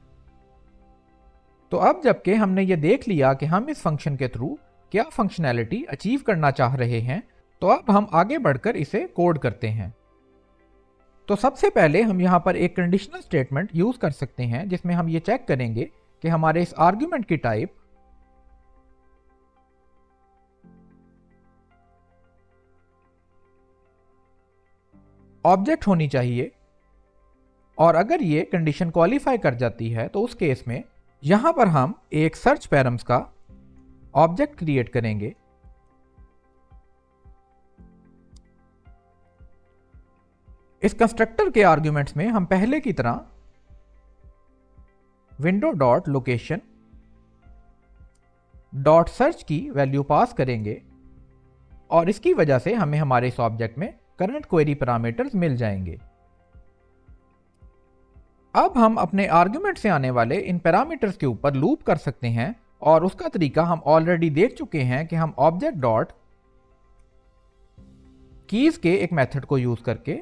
तो अब जबकि हमने ये देख लिया कि हम इस फंक्शन के थ्रू क्या फंक्शनैलिटी अचीव करना चाह रहे हैं, तो अब हम आगे बढ़कर इसे कोड करते हैं। तो सबसे पहले हम यहां पर एक कंडीशनल स्टेटमेंट यूज कर सकते हैं जिसमें हम ये चेक करेंगे कि हमारे इस आर्ग्यूमेंट की टाइप ऑब्जेक्ट होनी चाहिए, और अगर ये कंडीशन क्वालिफाई कर जाती है तो उस केस में यहां पर हम एक सर्च पैरम्स का ऑब्जेक्ट क्रिएट करेंगे। इस कंस्ट्रक्टर के आर्ग्यूमेंट्स में हम पहले की तरह window dot location dot search की वैल्यू पास करेंगे, और इसकी वजह से हमें हमारे इस ऑब्जेक्ट में करंट क्वेरी पैरामीटर्स मिल जाएंगे। अब हम अपने आर्ग्यूमेंट से आने वाले इन पैरामीटर्स के ऊपर लूप कर सकते हैं, और उसका तरीका हम ऑलरेडी देख चुके हैं कि हम ऑब्जेक्ट डॉट कीज के एक मेथड को यूज करके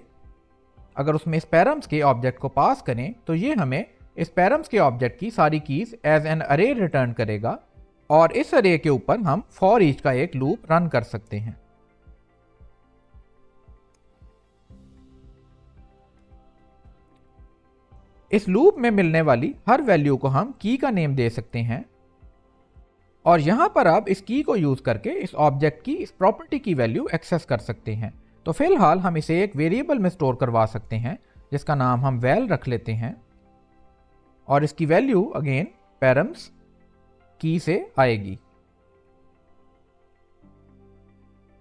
अगर उसमें इस पैरम्स के ऑब्जेक्ट को पास करें तो ये हमें इस पैरम्स के ऑब्जेक्ट की सारी कीज एज एन अरे रिटर्न करेगा, और इस अरे के ऊपर हम फॉर ईच का एक लूप रन कर सकते हैं। इस लूप में मिलने वाली हर वैल्यू को हम की का नेम दे सकते हैं, और यहां पर आप इस की को यूज करके इस ऑब्जेक्ट की इस प्रॉपर्टी की वैल्यू एक्सेस कर सकते हैं। तो फिलहाल हम इसे एक वेरिएबल में स्टोर करवा सकते हैं जिसका नाम हम वैल रख लेते हैं, और इसकी वैल्यू अगेन पैरम्स की से आएगी।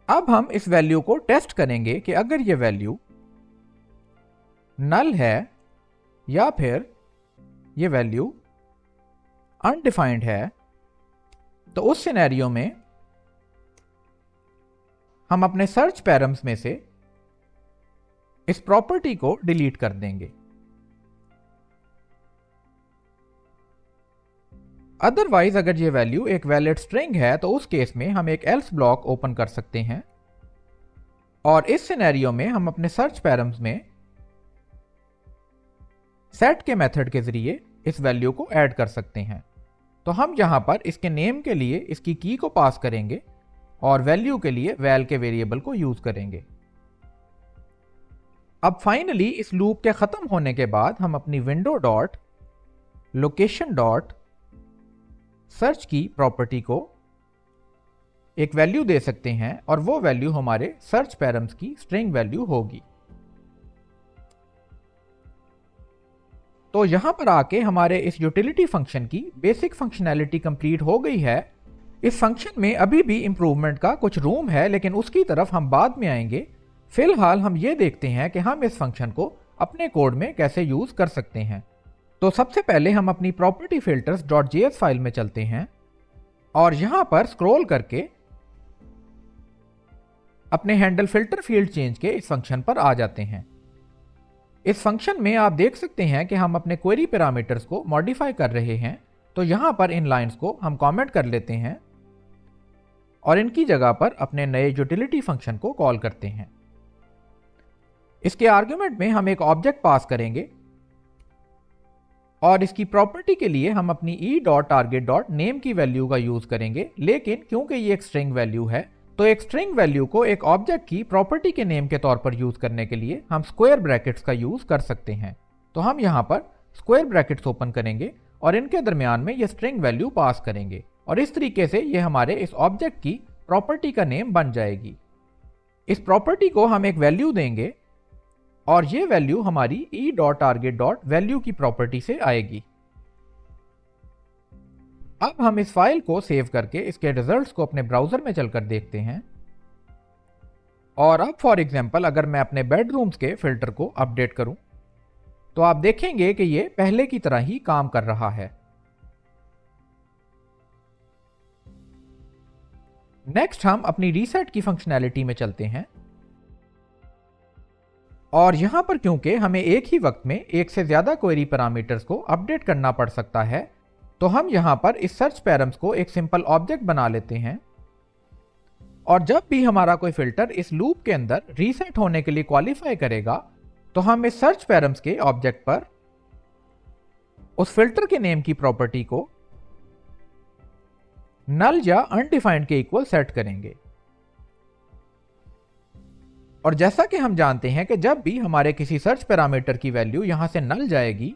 अब हम इस वैल्यू को टेस्ट करेंगे कि अगर ये वैल्यू नल है या फिर ये वैल्यू अनडिफाइंड है, तो उस सिनेरियो में हम अपने सर्च पैरम्स में से इस प्रॉपर्टी को डिलीट कर देंगे। अदरवाइज अगर ये वैल्यू एक वैलिड स्ट्रिंग है तो उस केस में हम एक एल्स ब्लॉक ओपन कर सकते हैं, और इस सिनेरियो में हम अपने सर्च पैरम्स में सेट के मेथड के जरिए इस वैल्यू को ऐड कर सकते हैं। तो हम यहां पर इसके नेम के लिए इसकी की को पास करेंगे और वैल्यू के लिए वैल के वेरिएबल को यूज करेंगे। अब फाइनली इस लूप के खत्म होने के बाद हम अपनी window dot location dot search की प्रॉपर्टी को एक वैल्यू दे सकते हैं, और वो वैल्यू हमारे सर्च पैरम्स की स्ट्रिंग वैल्यू होगी। तो यहां पर आके हमारे इस यूटिलिटी फंक्शन की बेसिक फंक्शनैलिटी कंप्लीट हो गई है। इस फंक्शन में अभी भी इंप्रूवमेंट का कुछ रूम है, लेकिन उसकी तरफ हम बाद में आएंगे। फिलहाल हम ये देखते हैं कि हम इस फंक्शन को अपने कोड में कैसे यूज कर सकते हैं। तो सबसे पहले हम अपनी property filters dot JS file में चलते हैं, और यहां पर स्क्रॉल करके अपने हैंडल फिल्टर फील्ड चेंज के इस फंक्शन पर आ जाते हैं। इस फंक्शन में आप देख सकते हैं कि हम अपने क्वेरी पैरामीटर्स को मॉडिफाई कर रहे हैं। तो यहां पर इन लाइंस को हम कमेंट कर लेते हैं और इनकी जगह पर अपने नए यूटिलिटी फंक्शन को कॉल करते हैं। इसके आर्गुमेंट में हम एक ऑब्जेक्ट पास करेंगे, और इसकी प्रॉपर्टी के लिए हम अपनी e.target.name की वैल्यू का यूज करेंगे। लेकिन क्योंकि ये एक स्ट्रिंग वैल्यू है, तो एक स्ट्रिंग वैल्यू को एक ऑब्जेक्ट की प्रॉपर्टी के नेम के तौर पर यूज करने के लिए हम स्क्वायर ब्रैकेट्स का यूज कर सकते हैं। तो हम यहां पर स्क्वायर ब्रैकेट्स ओपन करेंगे और इनके दरमियान में ये स्ट्रिंग वैल्यू पास करेंगे, और इस तरीके से ये हमारे इस ऑब्जेक्ट की प्रॉपर्टी का नेम बन जाएगी। इस प्रॉपर्टी को हम एक वैल्यू देंगे, और ये वैल्यू हमारी e.target.value की प्रॉपर्टी से आएगी। अब हम इस फाइल को सेव करके इसके रिजल्ट्स को अपने ब्राउजर में चलकर देखते हैं। और अब फॉर एग्जांपल अगर मैं अपने बेडरूम्स के फिल्टर को अपडेट करूं, तो आप देखेंगे कि ये पहले की तरह ही काम कर रहा है। नेक्स्ट हम अपनी रीसेट की फंक्शनैलिटी में चलते हैं और यहां पर क्योंकि हमें एक ही वक्त में एक से ज्यादा क्वेरी पैरामीटर्स को अपडेट करना पड़ सकता है, तो हम यहां पर इस सर्च पैरम्स को एक सिंपल ऑब्जेक्ट बना लेते हैं और जब भी हमारा कोई फिल्टर इस लूप के अंदर रीसेट होने के लिए क्वालिफाई करेगा, तो हम इस सर्च पैरम्स के ऑब्जेक्ट पर उस फिल्टर के नेम की प्रॉपर्टी को नल या अनडिफाइंड के इक्वल सेट करेंगे। और जैसा कि हम जानते हैं कि जब भी हमारे किसी सर्च पैरामीटर की वैल्यू यहां से नल जाएगी,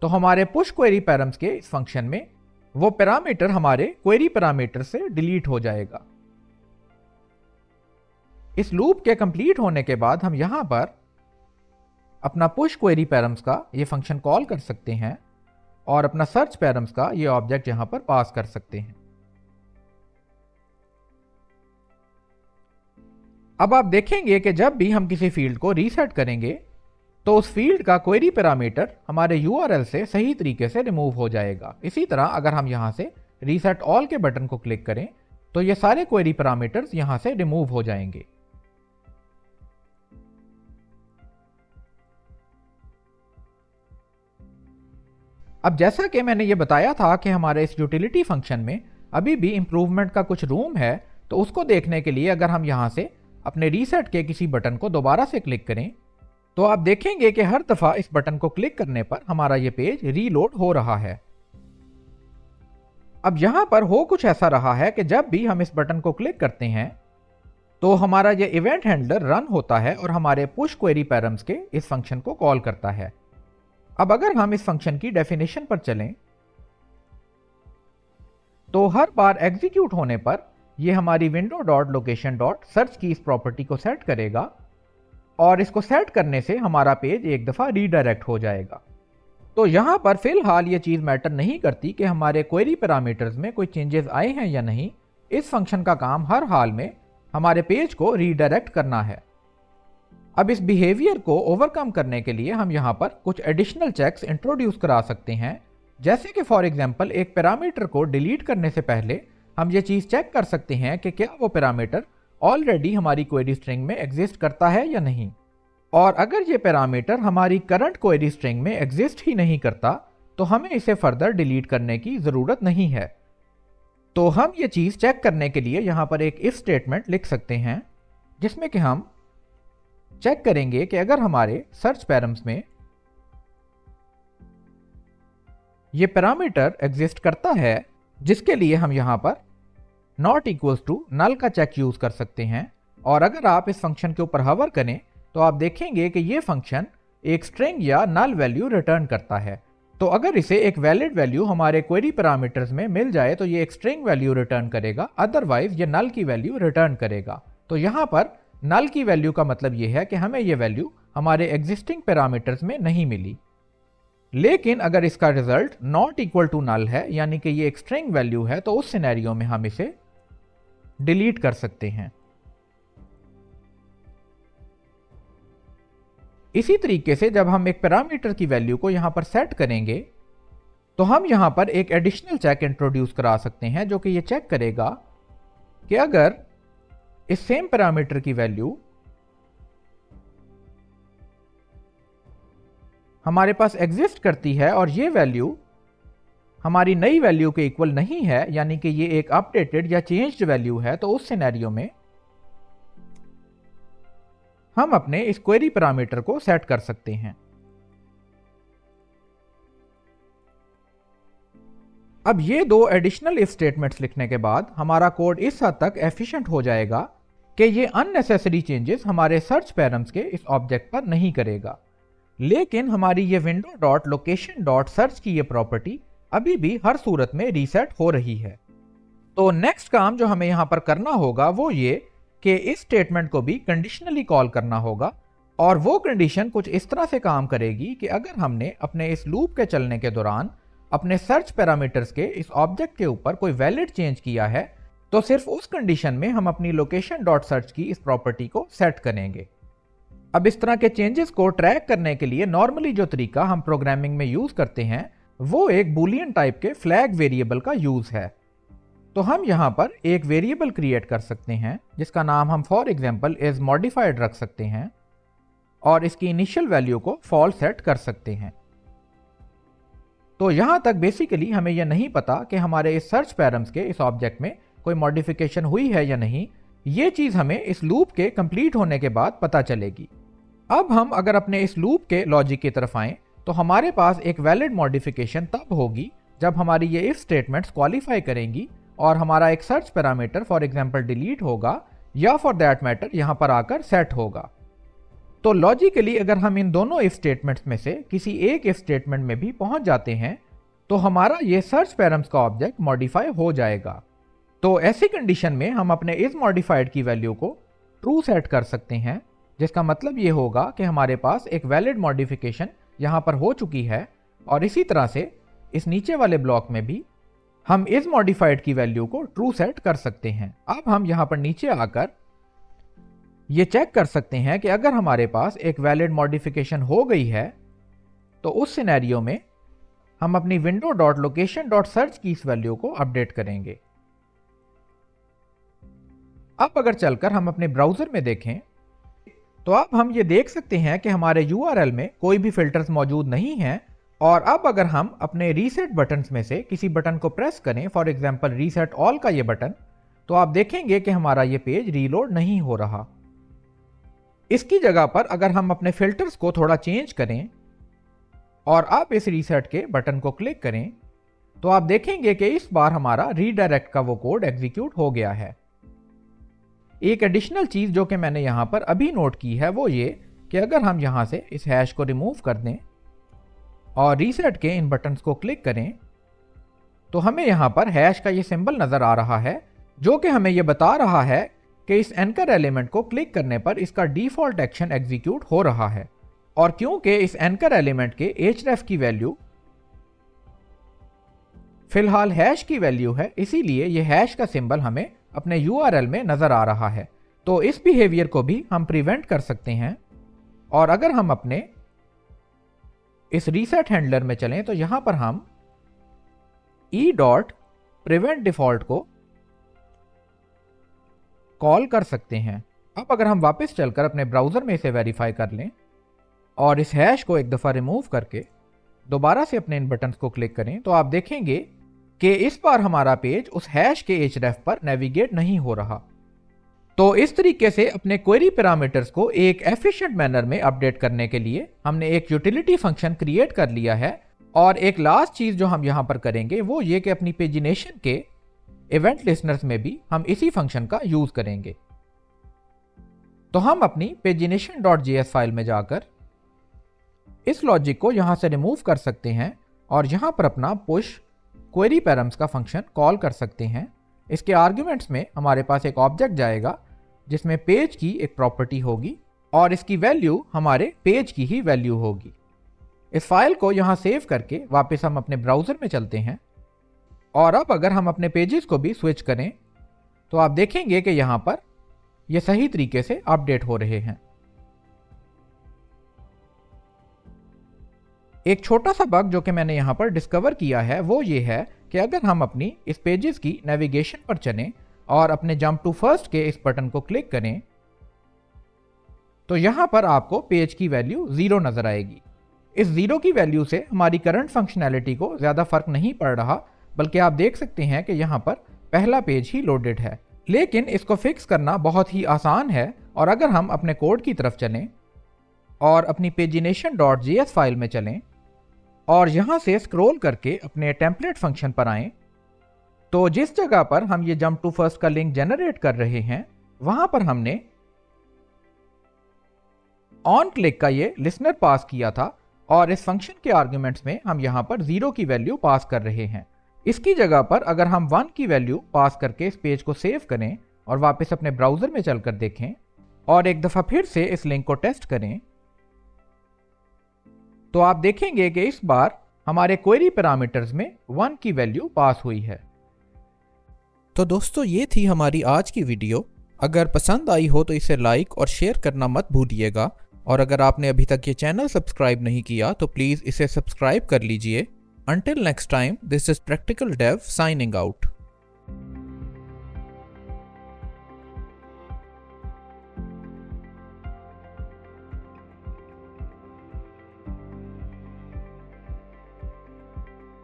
तो हमारे पुश क्वेरी पैरम्स के इस फंक्शन में वो पैरामीटर हमारे क्वेरी पैरामीटर से डिलीट हो जाएगा। इस लूप के कंप्लीट होने के बाद हम यहां पर अपना पुश क्वेरी पैरम्स का ये फंक्शन कॉल कर सकते हैं और अपना सर्च पैरम्स का ये ऑब्जेक्ट यहां पर पास कर सकते हैं। अब आप देखेंगे कि जब भी हम किसी फील्ड को रीसेट करेंगे, तो उस फील्ड का क्वेरी पैरामीटर हमारे यूआरएल से सही तरीके से रिमूव हो जाएगा। इसी तरह अगर हम यहां से रीसेट ऑल के बटन को क्लिक करें, तो ये सारे क्वेरी पैरामीटर्स यहां से रिमूव हो जाएंगे। अब जैसा कि मैंने ये बताया था कि हमारे इस यूटिलिटी फंक्शन में अभी भी इंप्रूवमेंट का कुछ रूम है, तो उसको देखने के लिए अगर हम यहां से अपने रीसेट के किसी बटन को दोबारा से क्लिक करें, तो आप देखेंगे कि हर दफा इस बटन को क्लिक करने पर हमारा ये पेज रीलोड हो रहा है। अब यहां पर हो कुछ ऐसा रहा है कि जब भी हम इस बटन को क्लिक करते हैं, तो हमारा ये इवेंट हैंडलर रन होता है और हमारे पुश क्वेरी पैरम्स के इस फंक्शन को कॉल करता है। अब अगर हम इस फंक्शन की डेफिनेशन पर चलें, तो हर बार एग्जीक्यूट होने पर यह हमारी window dot location dot search की इस प्रॉपर्टी को सेट करेगा और इसको सेट करने से हमारा पेज एक दफा रीडायरेक्ट हो जाएगा। तो यहां पर फिलहाल ये चीज मैटर नहीं करती कि हमारे क्वेरी पैरामीटर्स में कोई चेंजेस आए हैं या नहीं। इस फंक्शन का काम हर हाल में हमारे पेज को रीडायरेक्ट करना है। अब इस बिहेवियर को ओवरकम करने के लिए हम यहां पर कुछ एडिशनल चेक्स इंट्रोड्यूस करा सकते हैं, जैसे कि फॉर एग्जांपल एक पैरामीटर को डिलीट करने से पहले हम ये चीज चेक कर सकते हैं कि क्या वो पैरामीटर ऑलरेडी हमारी क्वेरी स्ट्रिंग में एग्जिस्ट करता है या नहीं। और अगर ये पैरामीटर हमारी करंट क्वेरी स्ट्रिंग में एग्जिस्ट ही नहीं करता, तो हमें इसे फर्दर डिलीट करने की जरूरत नहीं है। तो हम ये चीज चेक करने के लिए यहां पर एक इफ स्टेटमेंट लिख सकते हैं, जिसमें कि हम चेक करेंगे कि अगर हमारे सर्च पैरम्स में ये पैरामीटर एग्जिस्ट करता है, जिसके लिए हम यहां पर नॉट इक्वल्स टू नल का चेक यूज कर सकते हैं। और अगर आप इस फंक्शन के ऊपर हवर करें, तो आप देखेंगे कि ये फंक्शन एक स्ट्रिंग या नल वैल्यू रिटर्न करता है। तो अगर इसे एक वैलिड वैल्यू हमारे क्वेरी पैरामीटर्स में मिल जाए, तो ये एक स्ट्रिंग वैल्यू रिटर्न करेगा, अदरवाइज ये नल की वैल्यू रिटर्न करेगा। तो यहां पर नल की वैल्यू का मतलब यह है कि हमें यह वैल्यू हमारे एग्जिस्टिंग पैरामीटर्स में नहीं मिली। लेकिन अगर इसका result not equal to null है, यानी कि ये एक स्ट्रिंग वैल्यू है, तो उस सिनेरियो में हम इसे डिलीट कर सकते हैं। इसी तरीके से जब हम एक पैरामीटर की वैल्यू को यहां पर सेट करेंगे, तो हम यहां पर एक एडिशनल चेक इंट्रोड्यूस करा सकते हैं, जो कि ये चेक करेगा कि अगर इस सेम पैरामीटर की वैल्यू हमारे पास एग्जिस्ट करती है और ये वैल्यू हमारी नई वैल्यू के इक्वल नहीं है, यानी कि ये एक अपडेटेड या चेंज्ड वैल्यू है, तो उस सिनेरियो में हम अपने इस क्वेरी पैरामीटर को सेट कर सकते हैं। अब ये दो एडिशनल इफ स्टेटमेंट्स लिखने के बाद हमारा कोड इस हद तक एफिशिएंट हो जाएगा कि ये अननेसेसरी चेंजेस हमारे सर्च पैरम्स के इस ऑब्जेक्ट पर नहीं करेगा। लेकिन हमारी ये window dot location dot search की ये प्रॉपर्टी अभी भी हर सूरत में रीसेट हो रही है। तो नेक्स्ट काम जो हमें यहां पर करना होगा वो ये कि इस स्टेटमेंट को भी कंडीशनली कॉल करना होगा, और वो कंडीशन कुछ इस तरह से काम करेगी कि अगर हमने अपने इस लूप के चलने के दौरान अपने सर्च पैरामीटर्स के इस ऑब्जेक्ट के ऊपर कोई वैलिड चेंज किया है, तो सिर्फ उस कंडीशन में हम अपनी लोकेशन डॉट सर्च की इस प्रॉपर्टी को सेट करेंगे। अब इस तरह के चेंजेस को ट्रैक करने के लिए नॉर्मली जो तरीका हम प्रोग्रामिंग में यूज करते हैं, वो एक बूलियन टाइप के फ्लैग वेरिएबल का यूज है। तो हम यहाँ पर एक वेरिएबल क्रिएट कर सकते हैं जिसका नाम हम फॉर एग्जाम्पल इज मॉडिफाइड रख सकते हैं और इसकी इनिशियल वैल्यू को फॉल्स सेट कर सकते हैं। तो यहां तक बेसिकली हमें यह नहीं पता कि हमारे इस सर्च पैरम्स के इस ऑब्जेक्ट में कोई मॉडिफिकेशन हुई है या नहीं। ये चीज हमें इस लूप के कंप्लीट होने के बाद पता चलेगी। अब हम अगर अपने इस लूप के लॉजिक की तरफ आएं तो हमारे पास एक वैलिड मॉडिफिकेशन तब होगी जब हमारी ये इफ स्टेटमेंट्स क्वालिफाई करेंगी और हमारा एक search parameter for example delete होगा या फॉर दैट मैटर यहां पर आकर सेट होगा। तो लॉजिकली अगर हम इन दोनों इफ स्टेटमेंट्स में से किसी एक इफ स्टेटमेंट में भी पहुंच जाते हैं तो हमारा ये सर्च पैरम्स का ऑब्जेक्ट मॉडिफाई हो जाएगा। तो ऐसी कंडीशन में हम अपने इस मॉडिफाइड की वैल्यू को ट्रू सेट कर सकते हैं, जिसका मतलब ये होगा कि हमारे पास एक वैलिड मॉडिफिकेशन यहां पर हो चुकी है। और इसी तरह से इस नीचे वाले ब्लॉक में भी हम इस मॉडिफाइड की वैल्यू को ट्रू सेट कर सकते हैं। अब हम यहां पर नीचे आकर ये चेक कर सकते हैं कि अगर हमारे पास एक वैलिड मॉडिफिकेशन हो गई है तो उस सिनेरियो में हम अपनी window.location.search की इस वैल्यू को अपडेट करेंगे। अब अगर चलकर हम अपने ब्राउजर में देखें तो अब हम ये देख सकते हैं कि हमारे URL में कोई भी फिल्टर्स मौजूद नहीं हैं। और अब अगर हम अपने रीसेट बटन्स में से किसी बटन को प्रेस करें, फॉर एग्जांपल रीसेट ऑल का ये बटन, तो आप देखेंगे कि हमारा ये पेज रीलोड नहीं हो रहा। इसकी जगह पर अगर हम अपने फिल्टर्स को थोड़ा चेंज करें और आप इस रीसेट के बटन को क्लिक करें तो आप देखेंगे कि इस बार हमारा रीडायरेक्ट का वो कोड एग्जीक्यूट हो गया है। एक एडिशनल चीज जो कि मैंने यहां पर अभी नोट की है वो ये कि अगर हम यहां से इस हैश को रिमूव कर दें और रीसेट के इन बटन्स को क्लिक करें तो हमें यहां पर हैश का ये सिंबल नजर आ रहा है जो कि हमें ये बता रहा है कि इस एंकर एलिमेंट को क्लिक करने पर इसका डिफॉल्ट एक्शन एग्जीक्यूट हो रहा है। और क्योंकि इस एंकर एलिमेंट के href की वैल्यू फिलहाल हैश की वैल्यू है, इसीलिए ये हैश का सिंबल हमें अपने URL में नजर आ रहा है। तो इस बिहेवियर को भी हम प्रिवेंट कर सकते हैं। और अगर हम अपने इस रीसेट हैंडलर में चलें तो यहां पर हम e.preventDefault को कॉल कर सकते हैं। अब अगर हम वापस चलकर अपने ब्राउजर में इसे वेरीफाई कर लें और इस हैश को एक दफा रिमूव करके दोबारा से अपने इन बटन्स को क्लिक करें तो आप देखेंगे कि इस बार हमारा पेज उस हैश के href पर नेविगेट नहीं हो रहा। तो इस तरीके से अपने क्वेरी पैरामीटर्स को एक एफिशिएंट मैनर में अपडेट करने के लिए हमने एक यूटिलिटी फंक्शन क्रिएट कर लिया है। और एक लास्ट चीज जो हम यहां पर करेंगे वो ये कि अपनी पेजिनेशन के इवेंट लिस्नर्स में भी हम इसी फंक्शन का यूज करेंगे। तो हम अपनी pagination.js फाइल में जाकर इस लॉजिक को यहां से रिमूव कर सकते हैं और यहां पर अपना पुश क्वेरी पैरम्स का फंक्शन कॉल कर सकते हैं। इसके आर्ग्यूमेंट्स में हमारे पास एक ऑब्जेक्ट जाएगा जिसमें पेज की एक प्रॉपर्टी होगी और इसकी वैल्यू हमारे पेज की ही वैल्यू होगी। इस फाइल को यहां सेव करके वापस हम अपने ब्राउजर में चलते हैं और अब अगर हम अपने पेजेस को भी स्विच करें तो आप देखेंगे कि यहां पर ये सही तरीके से अपडेट हो रहे हैं। एक छोटा सा बग जो कि मैंने यहां पर डिस्कवर किया है वो ये है कि अगर हम अपनी इस पेजेस की नेविगेशन पर चलें और अपने जंप टू फर्स्ट के इस बटन को क्लिक करें तो यहां पर आपको पेज की वैल्यू 0 नजर आएगी। इस 0 की वैल्यू से हमारी करंट फंक्शनैलिटी को ज्यादा फर्क नहीं पड़ रहा, बल्कि आप देख सकते हैं कि यहां पर पहला पेज ही लोडेड है। लेकिन इसको फिक्स करना बहुत ही आसान है और अगर हम अपने कोड की तरफ चलें और अपनी pagination.js फाइल में चलें और यहां से स्क्रॉल करके अपने टेम्पलेट फंक्शन पर आएं तो जिस जगह पर हम ये जंप टू फर्स्ट का लिंक जनरेट कर रहे हैं वहां पर हमने ऑन क्लिक का ये लिसनर पास किया था और इस फंक्शन के आर्ग्यूमेंट्स में हम यहां पर 0 की वैल्यू पास कर रहे हैं। इसकी जगह पर अगर हम 1 की वैल्यू पास करके इस पेज को सेव करें और वापस अपने ब्राउजर में चलकर देखें और एक दफा फिर से इस लिंक को टेस्ट करें तो आप देखेंगे कि इस बार हमारे क्वेरी पैरामीटर्स में 1 की वैल्यू पास हुई है। तो दोस्तों ये थी हमारी आज की वीडियो। अगर पसंद आई हो तो इसे लाइक और शेयर करना मत भूलिएगा और अगर आपने अभी तक ये चैनल सब्सक्राइब नहीं किया तो प्लीज़ इसे सब्सक्राइब कर लीजिए। Until next time, this is Practical Dev signing out.